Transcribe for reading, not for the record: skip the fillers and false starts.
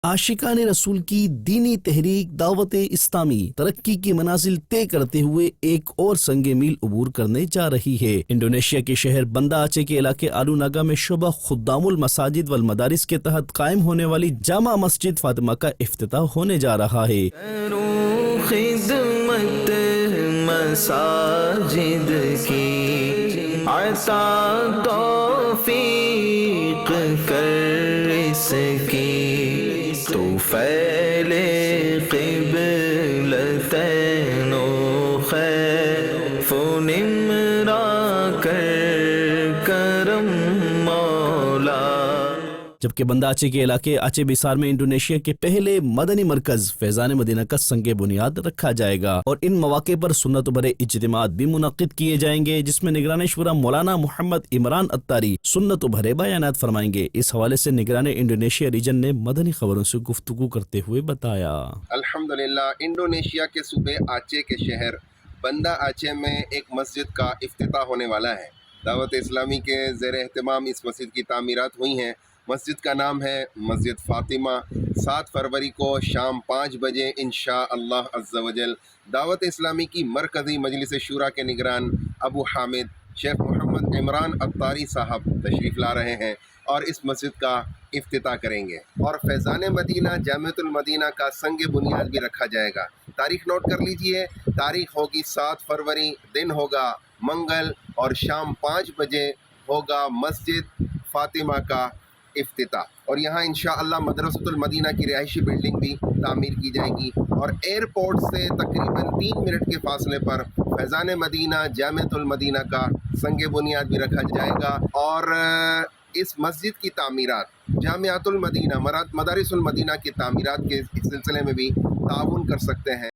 आशिकान रसूल की दीनी तहरीक दावत इस्लामी तरक्की की मनाजिल तय करते हुए एक और संगे मील अबूर करने जा रही है। इंडोनेशिया के शहर बंदा आचे के इलाके आलूनागा में शुबा खुद्दामुल मसाजिद वल मदारिस के तहत कायम होने वाली जामा मस्जिद फातिमा का इफ्तिताह होने जा रहा है। खिदमत मसाजिद की अता तौफीक कर इसकी तो फैले क़िबलतैन खैफ निमरा कर करम मौला। जबकि बंदा आचे के इलाके आचे बिसार में इंडोनेशिया के पहले मदनी मरकज फैजान मदीना का संगे बुनियाद रखा जाएगा और इन मौके पर सुन्नत भरे इज्तिमात भी मुनक्किद किए जाएंगे, जिसमें निगरान शुरा मौलाना मोहम्मद इमरान अत्तारी सुन्नत भरे बयानात फरमाएंगे। इस हवाले से निगरान इंडोनेशिया रीजन ने मदनी खबरों से गुफ्तगू करते हुए बताया। अल्हम्दुलिल्लाह, इंडोनेशिया के सूबे आचे के शहर बंदा आचे में एक मस्जिद का इफ्तिताह होने वाला है। दावत इस्लामी के ज़ेर एहतमाम इस मस्जिद की तामीरात हुई हैं। मस्जिद का नाम है मस्जिद फ़ातिमा। 7 फरवरी को शाम 5 बजे इंशाअल्लाह अज़्ज़ा वजल दावत इस्लामी की मरकज़ी मजलिस शूरा के निगरान अबू हामिद शेख मोहम्मद इमरान अत्तारी साहब तशरीफ़ ला रहे हैं और इस मस्जिद का इफ्तिताह करेंगे और फैज़ान मदीना जामिअतुल मदीना का संग बुनियाद भी रखा जाएगा। तारीख़ नोट कर लीजिए, तारीख़ होगी 7 फरवरी, दिन होगा मंगल और शाम 5 बजे होगा मस्जिद फ़ातिमा का इफ्तिताह। और यहाँ इंशाअल्लाह मदरसतुल मदीना की रिहायशी बिल्डिंग भी तामीर की जाएगी और एयरपोर्ट से तकरीबन 3 मिनट के फासले पर फैज़ान मदीना जामिअतुल मदीना का संग बुनियाद भी रखा जाएगा। और इस मस्जिद की तामीरात जामिअतुल मदीना मदारिसुल मदीना की तामीरात के सिलसिले में भी ताउन कर सकते हैं।